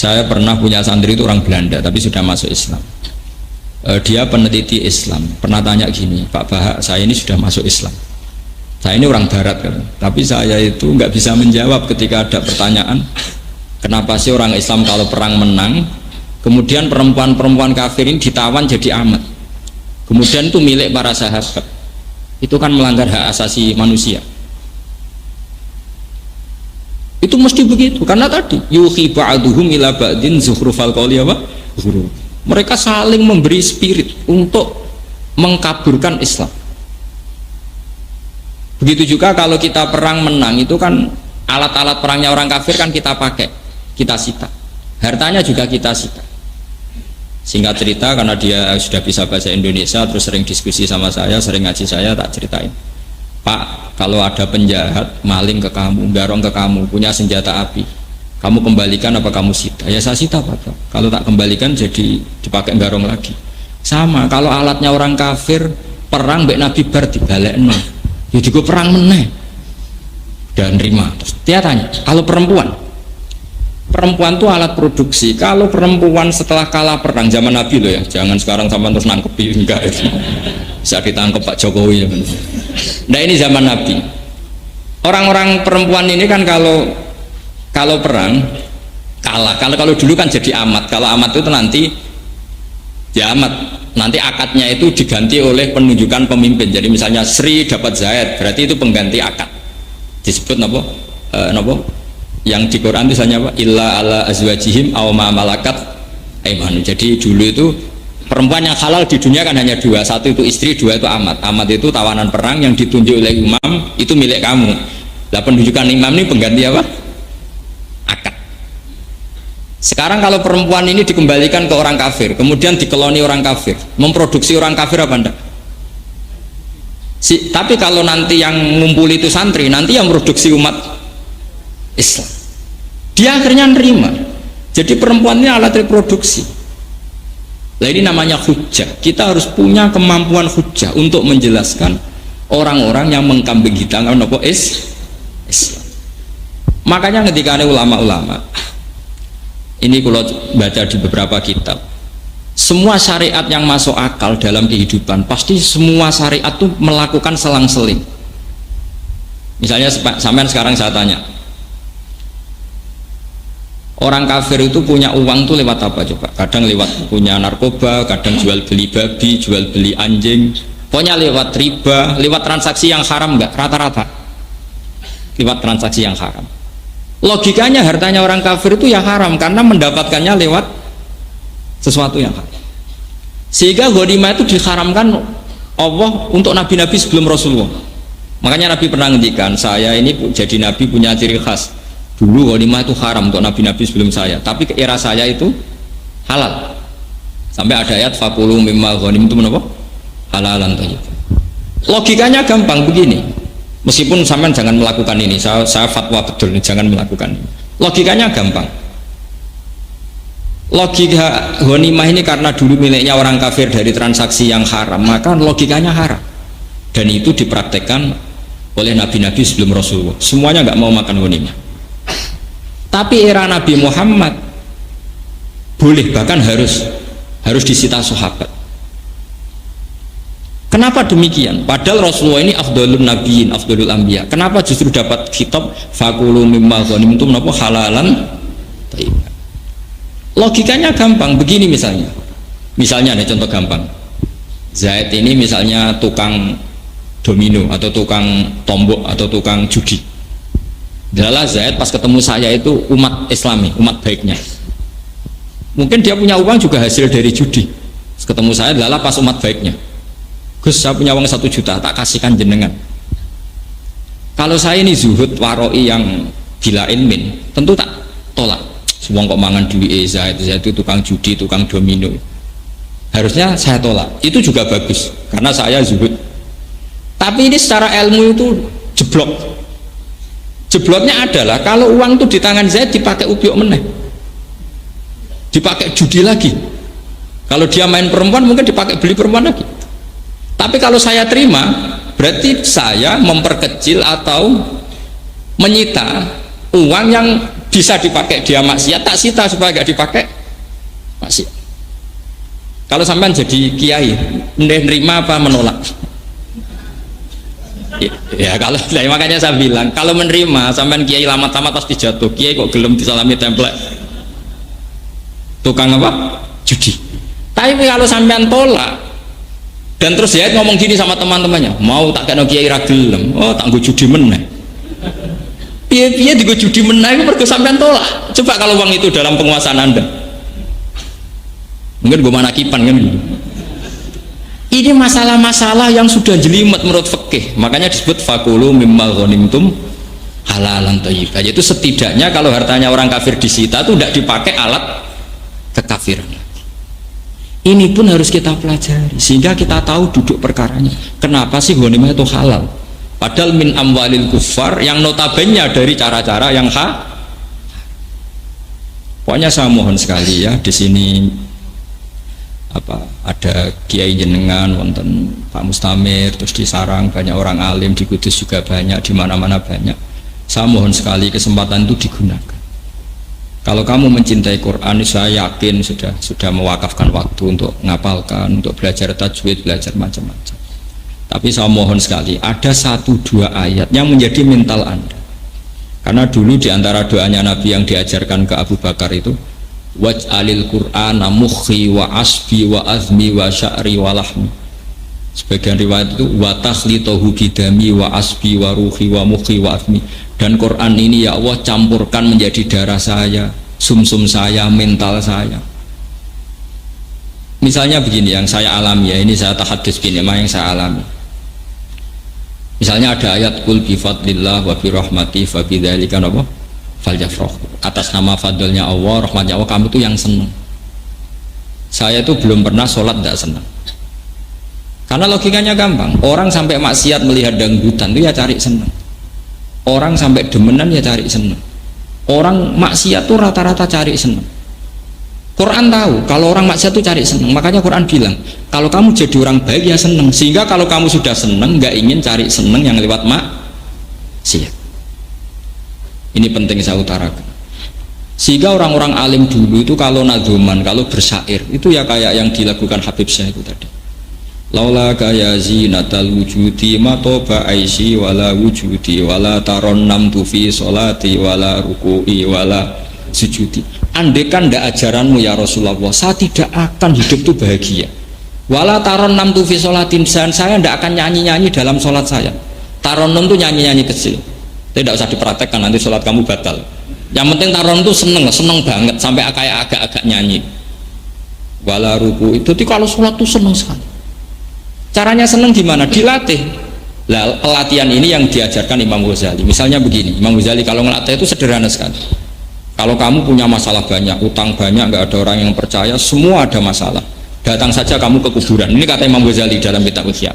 Saya pernah punya santri itu orang Belanda tapi sudah masuk Islam. Dia peneliti Islam, pernah tanya gini, Pak Bahak, saya ini sudah masuk Islam, saya ini orang Barat kan, tapi saya itu nggak bisa menjawab ketika ada pertanyaan, kenapa sih orang Islam kalau perang menang, kemudian perempuan-perempuan kafir ini ditawan jadi amat, kemudian itu milik para sahabat, itu kan melanggar hak asasi manusia. Itu mesti begitu, karena tadi yuhi ba'duhum ila ba'din zukhrufal qawli apa? Mereka saling memberi spirit untuk mengkaburkan Islam. Begitu juga kalau kita perang menang, itu kan alat-alat perangnya orang kafir kan kita pakai, kita sita, hartanya juga kita sita. Singkat cerita, karena dia sudah bisa bahasa Indonesia terus sering diskusi sama saya, sering ngaji saya, tak ceritain, Pak, kalau ada penjahat maling ke kamu, garong ke kamu, punya senjata api, kamu kembalikan apa kamu sita? Ya saya sita Pak. Kalau tak kembalikan jadi dipakai garong lagi. Sama, kalau alatnya orang kafir perang mbek Nabi bar dibalekno, ya juga perang meneh dan nerima. Terus dia tanya, kalau perempuan tuh alat produksi. Kalau perempuan setelah kalah perang zaman Nabi loh ya, jangan sekarang sama terus nangkepi, enggak ya. Bisa ditangkap Pak Jokowi ya. Nah ini zaman Nabi, orang-orang perempuan ini kan kalau perang kalah, kalau dulu kan jadi amat, kalau amat itu nanti ya amat, nanti akadnya itu diganti oleh penunjukan pemimpin. Jadi misalnya Sri dapat Zaid, berarti itu pengganti akad, disebut napa yang di Quran itu hanya apa, illa ala azwajihim aw ma malakat aymanu. Jadi dulu itu perempuan yang halal di dunia kan hanya dua, satu itu istri, dua itu amat. Amat itu tawanan perang yang ditunjuk oleh imam, itu milik kamu. Lah penunjukan imam ini pengganti apa? Akad. Sekarang kalau perempuan ini dikembalikan ke orang kafir, kemudian dikeloni orang kafir, memproduksi orang kafir apa enggak? Tapi kalau nanti yang ngumpuli itu santri, nanti yang produksi umat Islam, dia akhirnya nerima. Jadi perempuan ini alat reproduksi. Nah ini namanya hujjah. Kita harus punya kemampuan hujjah untuk menjelaskan orang-orang yang mengkambing hitamkan Islam. Makanya ketika ada ulama-ulama, ini kalau baca di beberapa kitab, semua syariat yang masuk akal dalam kehidupan, pasti semua syariat itu melakukan selang-seling. Misalnya sampean sekarang saya tanya, orang kafir itu punya uang tuh lewat apa coba? Kadang lewat punya narkoba, kadang jual beli babi, jual beli anjing, pokoknya lewat riba, lewat transaksi yang haram enggak? Rata-rata lewat transaksi yang haram. Logikanya hartanya orang kafir itu ya haram karena mendapatkannya lewat sesuatu yang haram. Sehingga ghanimah itu diharamkan Allah untuk nabi-nabi sebelum Rasulullah. Makanya Nabi pernah ngendikan, saya ini jadi nabi punya ciri khas. Dulu ghanimah itu haram untuk nabi-nabi sebelum saya, tapi ke era saya itu halal. Sampai ada ayat fakulu mimma ghanimtum menapa? Halalan thayyib. Logikanya gampang begini. Meskipun sampean jangan melakukan ini, saya fatwa betul nih, jangan melakukan ini. Logikanya gampang. Logika ghanimah ini karena dulu miliknya orang kafir dari transaksi yang haram, maka logikanya haram. Dan itu dipraktekkan oleh nabi-nabi sebelum Rasulullah. Semuanya nggak mau makan ghanimah. Tapi era Nabi Muhammad boleh, bahkan harus disita sahabat. Kenapa demikian? Padahal Rasulullah ini afdalun nabiyyin, afdalul anbiya. Kenapa justru dapat khitab fakulu mimma ghanimtum napa halalan thayyib? Logikanya gampang begini misalnya. Misalnya nih contoh gampang. Zaid ini misalnya tukang domino atau tukang tombok atau tukang judi. Adalah Zaid pas ketemu saya itu umat Islami, umat baiknya. Mungkin dia punya uang juga hasil dari judi. Ketemu saya adalah pas umat baiknya. Gus, saya punya uang 1 juta, tak kasihkan jenengan. Kalau saya ini zuhud waroi yang gila ilmin, tentu tak tolak. Semua kok mangan duit Zaid itu tukang judi, tukang domino. Harusnya saya tolak. Itu juga bagus, karena saya zuhud. Tapi ini secara ilmu itu jeblok. Jebloknya adalah kalau uang itu di tangan Zaid dipakai ubyuk meneh, dipakai judi lagi. Kalau dia main perempuan mungkin dipakai beli perempuan lagi. Tapi kalau saya terima, berarti saya memperkecil atau menyita Uang yang bisa dipakai dia maksiat tak sita supaya gak dipakai maksiat. Kalau sampean jadi kiai, menerima apa menolak? Ya kalau makanya saya bilang kalau menerima sampean kiai lama-lama pas dijatuh, kiai kok gelem disalami template tukang apa? Judi. Tapi kalau sampean tolak dan terus dia ngomong gini sama teman-temannya, mau tak kena kiai ra gelem, oh tak nggo judi meneh. Piye-piye digo judi meneh iku mergo sampean tolak. Coba kalau uang itu dalam penguasaan Anda. Mungkin gue manakipan kan gitu. Ini masalah-masalah yang sudah jelimet menurut fikih, makanya disebut fakulu mimma ghanimtum halalan thayyiban. Yaitu setidaknya kalau hartanya orang kafir disita itu tidak dipakai alat kekafiran. Ini pun harus kita pelajari sehingga kita tahu duduk perkaranya. Kenapa sih ghanimah itu halal? Padahal min amwalil kufar yang notabene dari cara-cara yang pokoknya saya mohon sekali ya di sini ada kiai jenengan wonten Pak Mustamir, terus di Sarang banyak orang alim, di Kudus juga banyak, di mana-mana banyak. Saya mohon sekali kesempatan itu digunakan. Kalau kamu mencintai Quran, saya yakin sudah mewakafkan waktu untuk ngapalkan, untuk belajar tajwid, belajar macam-macam. Tapi saya mohon sekali, ada 1-2 ayat yang menjadi mental Anda. Karena dulu di antara doanya Nabi yang diajarkan ke Abu Bakar itu, waj'alil qur'ana mukhi wa asbi wa azmi wa sya'ri wa lahmi. Sebagian riwayat itu wa takhlitahu bidami wa asbi wa ruhi wa mukhi wa azmi. Dan Quran ini ya Allah campurkan menjadi darah saya, sumsum saya, mental saya. Misalnya begini yang saya alami ya, ini saya tahadus begini yang saya alami. Misalnya ada ayat qul bi fadlillah wa bi rahmati fa bidzalika apa? Faljafroh, atas nama fadlnya Allah, rahmatnya Allah, kamu itu yang senang. Saya itu belum pernah sholat tidak senang, karena logikanya gampang. Orang sampai maksiat melihat dangdutan itu ya cari senang, orang sampai demenan ya cari senang, orang maksiat tuh rata-rata cari senang. Quran tahu kalau orang maksiat tuh cari senang, makanya Quran bilang kalau kamu jadi orang baik ya senang, sehingga kalau kamu sudah senang nggak ingin cari senang yang lewat maksiat. Ini penting saya utarakan. Sehingga orang-orang alim dulu itu kalau nadzuman, kalau bersyair itu ya kayak yang dilakukan Habib Syekh itu tadi. Laula kaya zinatal wujudi ma toba aisi wala wujudi wala taron namtu fi sholati wala ruku'i wala sujudi. Andekan ndak ajaranmu ya Rasulullah, saya tidak akan hidup itu bahagia. Wala taron namtu fi sholatin, saya ndak akan nyanyi-nyanyi dalam sholat saya. Taron itu nyanyi-nyanyi kecil. Tidak usah dipraktekkan, nanti sholat kamu batal. Yang penting taron itu seneng banget sampai kayak agak-agak nyanyi. Wala ruku itu kalau sholat tuh seneng sekali. Caranya seneng gimana? Dilatih. Lah pelatihan ini yang diajarkan Imam Ghazali. Misalnya begini, Imam Ghazali kalau ngelatih itu sederhana sekali. Kalau kamu punya masalah banyak, utang banyak, nggak ada orang yang percaya, semua ada masalah. Datang saja kamu ke kuburan. Ini kata Imam Ghazali dalam kitab Ihya.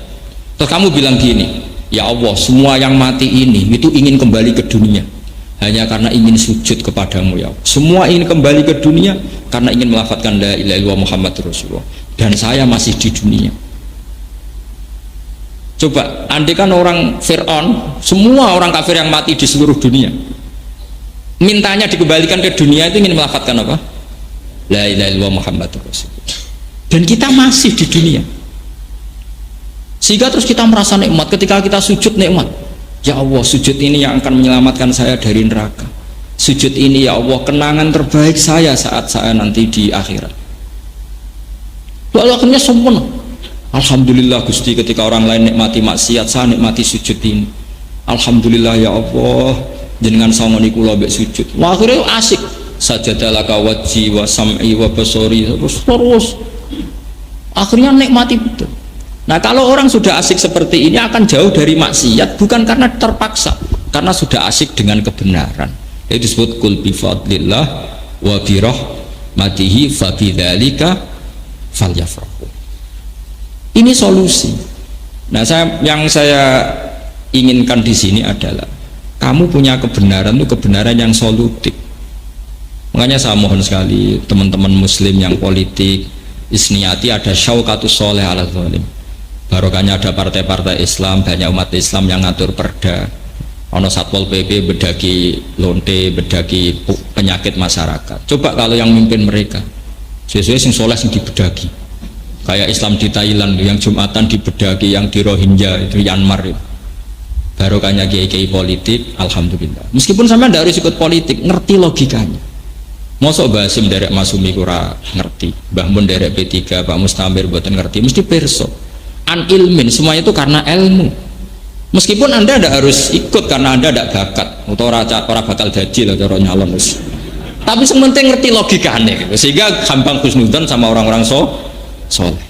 Terus kamu bilang gini, ya Allah, semua yang mati ini itu ingin kembali ke dunia hanya karena ingin sujud kepadamu ya Allah. Semua ingin kembali ke dunia karena ingin melafadzkan la ilaha illallah Muhammadur Rasulullah, dan saya masih di dunia. Coba andaikan orang Fir'aun, semua orang kafir yang mati di seluruh dunia mintanya dikembalikan ke dunia itu ingin melafadzkan apa? La ilaha illallah Muhammadur Rasulullah, dan kita masih di dunia. Sehingga terus kita merasa nikmat ketika kita sujud, nikmat. Ya Allah, sujud ini yang akan menyelamatkan saya dari neraka. Sujud ini ya Allah kenangan terbaik saya saat saya nanti di akhirat. Lalu akhirnya sempurna. Alhamdulillah Gusti, ketika orang lain nikmati maksiat, saya nikmati sujud ini. Alhamdulillah ya Allah, jenengan sangoni kula mbek sujud. Wah, akhirnya asik. Sajadalaka wajhi wa sam'i wa basori, terus. Akhirnya nikmati betul. Nah kalau orang sudah asik seperti ini akan jauh dari maksiat, bukan karena terpaksa, karena sudah asik dengan kebenaran. Itu disebut qul bi fadlillah wa bi rahmatihi fa bidzalika falyafrahu. Ini solusi. Nah yang saya inginkan di sini adalah kamu punya kebenaran itu kebenaran yang solutif. Makanya saya mohon sekali teman-teman muslim yang politik isniyati ada syaukatus sholeh ala zalim. Barokahnya ada partai-partai Islam, banyak umat Islam yang ngatur perda. ono Satpol PP bedaki lonte, bedaki penyakit masyarakat. Coba kalau yang mimpin mereka sesuai sing soleh sing dibedaki, kayak Islam di Thailand yang Jumatan dibedaki, yang di Rohingya itu Myanmar itu. Barokahnya kiai-kiai politik, alhamdulillah. Meskipun sampai tidak harus ikut politik, ngerti logikanya. Mosok Mbah Hasim derek Masumi kura ngerti, Mbah Mun derek P3, Pak Mustamir buatan ngerti, mesti perso. An ilmin, semua itu karena ilmu. Meskipun Anda tidak harus ikut karena Anda tidak bakat, atau orang bakal jadi lah cara nyalon. Tapi sementing ngerti logikanya gitu. Sehingga gampang husnudzon sama orang-orang soleh.